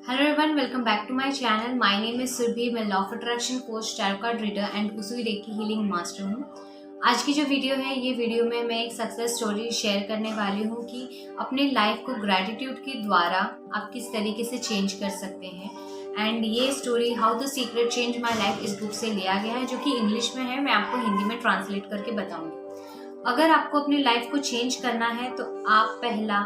Hello everyone, welcome back to my channel. My name is Surbhi, मैं law of attraction coach, tarot card reader and उसुई recce healing master हूँ। आज की जो video है, ये video में मैं एक सक्सेस स्टोरी शेयर करने वाली हूँ कि अपने लाइफ को ग्रैटिट्यूड के द्वारा आप किस तरीके से चेंज कर सकते हैं। एंड ये story how the secret change my life इस बुक से लिया गया है, जो कि इंग्लिश में है। मैं आपको हिंदी में ट्रांसलेट करके बताऊँगी। अगर आपको अपनी लाइफ को चेंज करना है तो आप पहला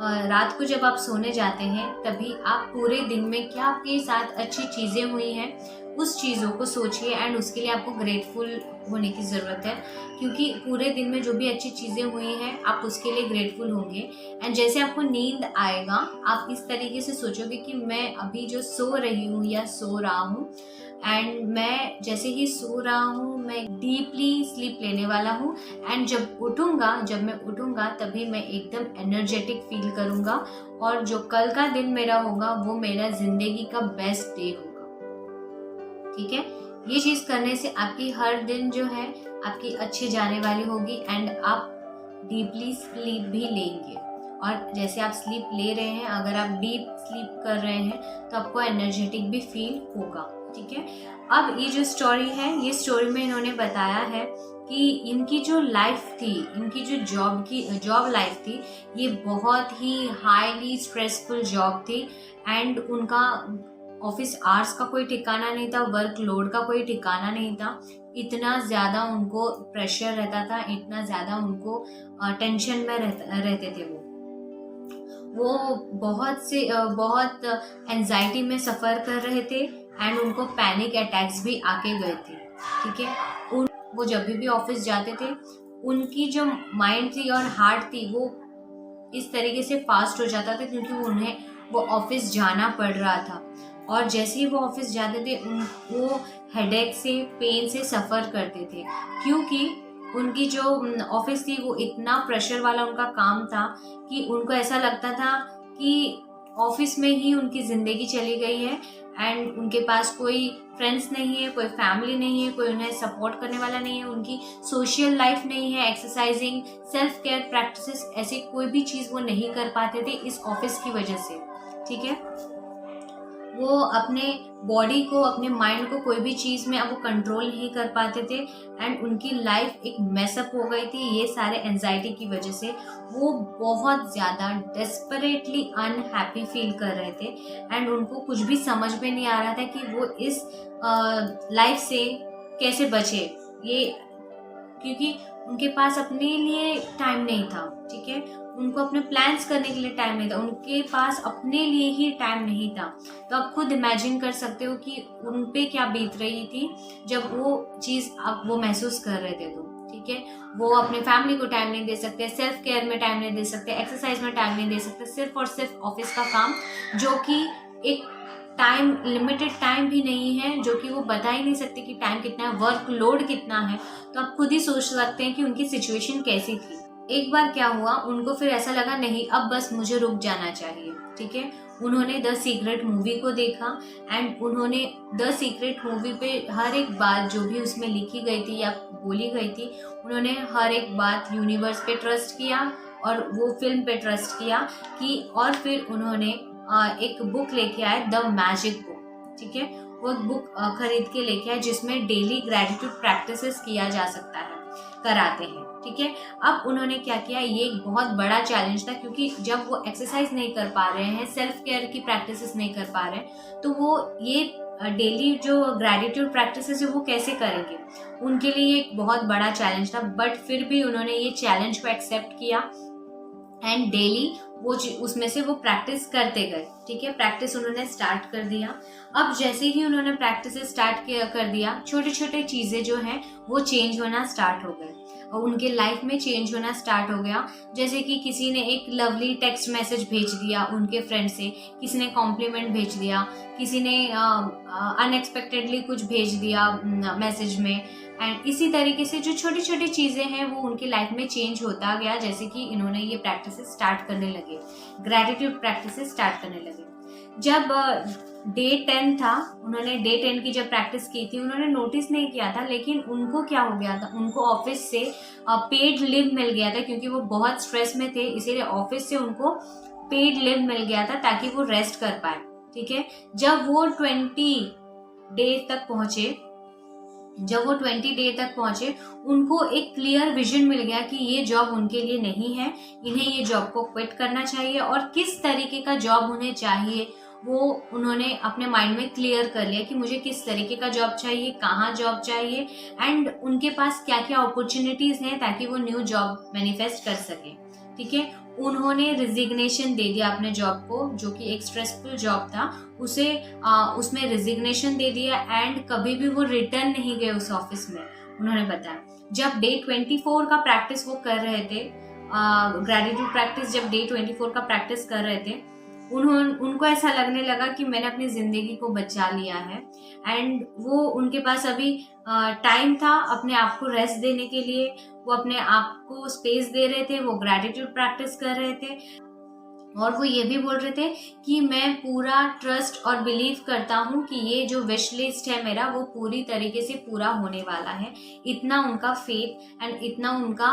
रात को जब आप सोने जाते हैं तभी आप पूरे दिन में क्या आपके साथ अच्छी चीज़ें हुई हैं उस चीज़ों को सोचिए एंड उसके लिए आपको ग्रेटफुल होने की ज़रूरत है, क्योंकि पूरे दिन में जो भी अच्छी चीज़ें हुई हैं आप उसके लिए ग्रेटफुल होंगे। एंड जैसे आपको नींद आएगा आप इस तरीके से सोचोगे कि मैं अभी जो सो रही हूँ या सो रहा हूँ एंड मैं जैसे ही सो रहा हूँ मैं डीपली स्लीप लेने वाला हूँ एंड जब मैं उठूँगा तभी मैं एकदम एनर्जेटिक फील करूँगा और जो कल का दिन मेरा होगा वो मेरा ज़िंदगी का बेस्ट डे होगा। ठीक है, ये चीज़ करने से आपकी हर दिन जो है आपकी अच्छी जाने वाली होगी एंड आप डीपली स्लीप भी लेंगे। और जैसे आप स्लीप ले रहे हैं, अगर आप डीप स्लीप कर रहे हैं तो आपको एनर्जेटिक भी फील होगा। ठीक है, अब ये जो स्टोरी है, ये स्टोरी में इन्होंने बताया है कि इनकी जो लाइफ थी, इनकी जो जॉब लाइफ थी, ये बहुत ही हाईली स्ट्रेसफुल जॉब थी एंड उनका ऑफिस आवर्स का कोई ठिकाना नहीं था, वर्कलोड का कोई ठिकाना नहीं था। इतना ज़्यादा उनको प्रेशर रहता था, इतना ज़्यादा उनको टेंशन में रहते थे। वो बहुत एंजाइटी में सफ़र कर रहे थे एंड उनको पैनिक अटैक्स भी आके गए थे। ठीक है, वो जब भी ऑफिस जाते थे उनकी जो माइंड थी और हार्ट थी वो इस तरीके से फास्ट हो जाता था, क्योंकि उन्हें वो ऑफिस जाना पड़ रहा था। और जैसे ही वो ऑफिस जाते थे वो हेडेक से, पेन से सफ़र करते थे, क्योंकि उनकी जो ऑफिस थी वो इतना प्रेशर वाला उनका काम था कि उनको ऐसा लगता था कि ऑफिस में ही उनकी ज़िंदगी चली गई है एंड उनके पास कोई फ्रेंड्स नहीं है, कोई फैमिली नहीं है, कोई उन्हें सपोर्ट करने वाला नहीं है, उनकी सोशल लाइफ नहीं है, एक्सरसाइजिंग, सेल्फ केयर प्रैक्टिसेस, ऐसी कोई भी चीज़ वो नहीं कर पाते थे इस ऑफिस की वजह से। ठीक है, वो अपने बॉडी को, अपने माइंड को कोई भी चीज़ में अब वो कंट्रोल नहीं कर पाते थे एंड उनकी लाइफ एक मैसअप हो गई थी ये सारे एंजाइटी की वजह से। वो बहुत ज़्यादा डेस्परेटली अनहैप्पी फील कर रहे थे एंड उनको कुछ भी समझ में नहीं आ रहा था कि वो इस लाइफ से कैसे बचे, ये क्योंकि उनके पास अपने लिए टाइम नहीं था। ठीक है, उनको अपने प्लान्स करने के लिए टाइम नहीं था, उनके पास अपने लिए ही टाइम नहीं था। तो आप खुद इमेजिन कर सकते हो कि उन पे क्या बीत रही थी जब वो चीज़ आप वो महसूस कर रहे थे। तो ठीक है, वो अपने फैमिली को टाइम नहीं दे सकते, सेल्फ केयर में टाइम नहीं दे सकते, एक्सरसाइज में टाइम नहीं दे सकते, सिर्फ और सिर्फ ऑफिस का काम, जो कि एक टाइम, लिमिटेड टाइम भी नहीं है, जो कि वो बता ही नहीं सकते कि टाइम कितना है, वर्कलोड कितना है। तो आप खुद ही सोच सकते हैं कि उनकी सिचुएशन कैसी थी। एक बार क्या हुआ, उनको फिर ऐसा लगा नहीं अब बस मुझे रुक जाना चाहिए। ठीक है, उन्होंने द सीक्रेट मूवी को देखा एंड उन्होंने द सीक्रेट मूवी पे हर एक बात जो भी उसमें लिखी गई थी या बोली गई थी, उन्होंने हर एक बात यूनिवर्स पे ट्रस्ट किया और वो फिल्म पे ट्रस्ट किया कि, और फिर उन्होंने एक बुक लेके आए, द मैजिक बुक। ठीक है, वो बुक खरीद के लेके आए जिसमें डेली ग्रेटिट्यूड प्रैक्टिसेस किया जा सकता है, कराते हैं। ठीक है, अब उन्होंने क्या किया, ये एक बहुत बड़ा चैलेंज था, क्योंकि जब वो एक्सरसाइज नहीं कर पा रहे हैं, सेल्फ केयर की प्रैक्टिसेस नहीं कर पा रहे हैं, तो वो ये डेली जो ग्रेटिट्यूड प्रैक्टिसेस है वो कैसे करेंगे। उनके लिए एक बहुत बड़ा चैलेंज था, बट फिर भी उन्होंने ये चैलेंज को एक्सेप्ट किया एंड डेली वो उसमें से वो प्रैक्टिस करते गए। ठीक है, प्रैक्टिस उन्होंने स्टार्ट कर दिया। अब जैसे ही उन्होंने प्रैक्टिस स्टार्ट कर दिया, छोटे छोटे चीज़ें जो हैं वो चेंज होना स्टार्ट हो गए और उनके लाइफ में चेंज होना स्टार्ट हो गया। जैसे कि किसी ने एक लवली टेक्स्ट मैसेज भेज दिया उनके फ्रेंड से, किसी ने कॉम्प्लीमेंट भेज दिया, किसी ने अनएक्सपेक्टेडली कुछ भेज दिया मैसेज में। एंड इसी तरीके से जो छोटी छोटी चीज़ें हैं वो उनकी लाइफ में चेंज होता गया, जैसे कि इन्होंने ये प्रैक्टिसेस स्टार्ट करने लगे, ग्रेटिट्यूड प्रैक्टिसेस स्टार्ट करने लगे। जब डे 10 था, उन्होंने डे 10 की जब प्रैक्टिस की थी उन्होंने नोटिस नहीं किया था, लेकिन उनको क्या हो गया था, उनको ऑफिस से पेड लीव मिल गया था, क्योंकि वो बहुत स्ट्रेस में थे, इसीलिए ऑफिस से उनको पेड लीव मिल गया था ताकि वो रेस्ट कर पाए। ठीक है। जब वो 20 डे तक पहुंचे, उनको एक क्लियर विजन मिल गया कि ये जॉब उनके लिए नहीं है, इन्हें ये जॉब को क्विट करना चाहिए और किस तरीके का जॉब उन्हें चाहिए वो उन्होंने अपने माइंड में क्लियर कर लिया कि मुझे किस तरीके का जॉब चाहिए, कहाँ जॉब चाहिए एंड उनके पास क्या क्या अपॉर्चुनिटीज हैं ताकि वो न्यू जॉब मैनिफेस्ट कर सके। ठीक है। उन्होंने रिजिग्नेशन दे दिया अपने जॉब को, जो कि एक स्ट्रेसफुल जॉब था, उसमें रिजिग्नेशन दे दिया एंड कभी भी वो रिटर्न नहीं गए उस ऑफिस में। उन्होंने बताया जब डे 24 का प्रैक्टिस वो कर रहे थे, ग्रेटिट्यूड प्रैक्टिस, जब डे 24 का प्रैक्टिस कर रहे थे, उनको ऐसा लगने लगा कि मैंने अपनी जिंदगी को बचा लिया है एंड वो उनके पास अभी टाइम था अपने आप को रेस्ट देने के लिए, वो अपने आप को स्पेस दे रहे थे, वो ग्रेटिट्यूड प्रैक्टिस कर रहे थे और वो ये भी बोल रहे थे कि मैं पूरा ट्रस्ट और बिलीव करता हूँ कि ये जो विश लिस्ट है मेरा वो पूरी तरीके से पूरा होने वाला है। इतना उनका फेथ एंड इतना उनका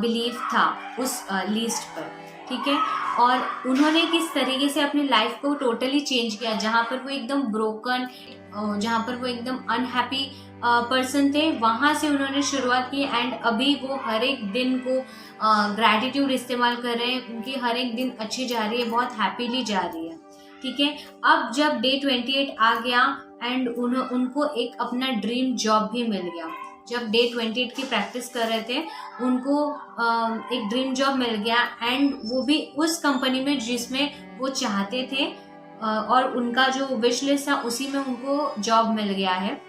बिलीव था उस लिस्ट पर। ठीक है। और उन्होंने किस तरीके से अपनी लाइफ को टोटली चेंज किया, जहाँ पर वो एकदम ब्रोकन, जहाँ पर वो एकदम अनहैप्पी पर्सन थे, वहाँ से उन्होंने शुरुआत की एंड अभी वो हर एक दिन को ग्रैटिट्यूड इस्तेमाल कर रहे हैं, उनकी हर एक दिन अच्छी जा रही है, बहुत हैप्पीली जा रही है। ठीक है। अब जब डे 28 आ गया एंड उनको एक अपना ड्रीम जॉब भी मिल गया। जब डे 28 की प्रैक्टिस कर रहे थे उनको एक ड्रीम जॉब मिल गया एंड वो भी उस कंपनी में जिसमें वो चाहते थे और उनका जो विश लिस्ट था उसी में उनको जॉब मिल गया है।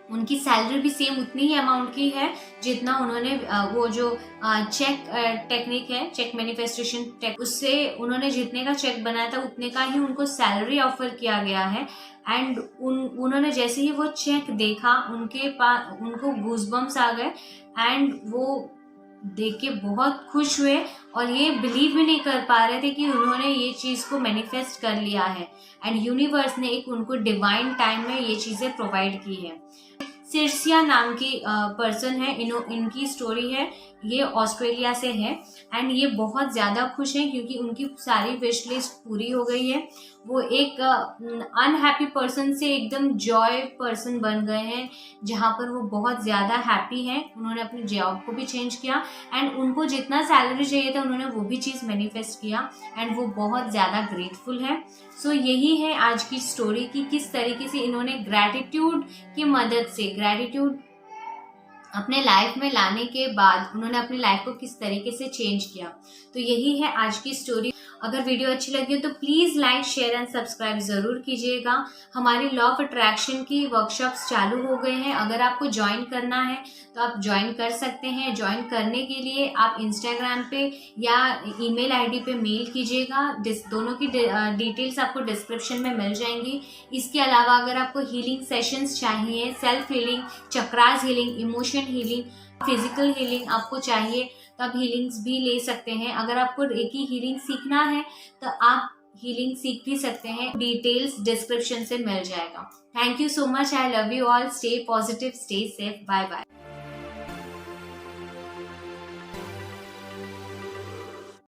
उनकी सैलरी भी सेम उतनी ही अमाउंट की है जितना उन्होंने वो जो चेक टेक्निक है, चेक मैनिफेस्टेशन टेक, उससे उन्होंने जितने का चेक बनाया था उतने का ही उनको सैलरी ऑफर किया गया है एंड उन्होंने जैसे ही वो चेक देखा उनको गूज़बम्स आ गए एंड वो देख के बहुत खुश हुए और ये बिलीव भी नहीं कर पा रहे थे कि उन्होंने ये चीज़ को मैनिफेस्ट कर लिया है एंड यूनिवर्स ने एक उनको डिवाइन टाइम में ये चीज़ें प्रोवाइड की है। सिरसिया नाम की पर्सन है, इनकी स्टोरी है, ये ऑस्ट्रेलिया से है एंड ये बहुत ज़्यादा खुश हैं क्योंकि उनकी सारी विश लिस्ट पूरी हो गई है। वो एक अनहैप्पी पर्सन से एकदम जॉय पर्सन बन गए हैं, जहाँ पर वो बहुत ज़्यादा हैप्पी हैं। उन्होंने अपनी जॉब को भी चेंज किया एंड उनको जितना सैलरी चाहिए था उन्होंने वो भी चीज़ मैनिफेस्ट किया एंड वो बहुत ज़्यादा ग्रेटफुल है। सो यही है आज की स्टोरी कि किस तरीके से इन्होंने ग्रैटिट्यूड की मदद से, ग्रैटिट्यूड अपने लाइफ में लाने के बाद उन्होंने अपनी लाइफ को किस तरीके से चेंज किया। तो यही है आज की स्टोरी। अगर वीडियो अच्छी लगी हो तो please like, share and subscribe ज़रूर कीजिएगा। हमारी लॉ ऑफ अट्रैक्शन की वर्कशॉप्स चालू हो गए हैं, अगर आपको ज्वाइन करना है तो आप ज्वाइन कर सकते हैं। ज्वाइन करने के लिए आप इंस्टाग्राम पे या ईमेल आईडी पे मेल कीजिएगा, दोनों की डिटेल्स आपको डिस्क्रिप्शन में मिल जाएंगी। इसके अलावा अगर आपको हीलिंग सेशंस चाहिए, self healing, chakras healing, emotion healing, physical healing आपको चाहिए तो आप हीलिंग्स भी ले सकते हैं। अगर आपको रेकी हीलिंग सीखना है तो आप हीलिंग सीख भी सकते हैं, डिटेल्स डिस्क्रिप्शन से मिल जाएगा। Thank you so much. I love you all. Stay positive, stay safe. Bye bye.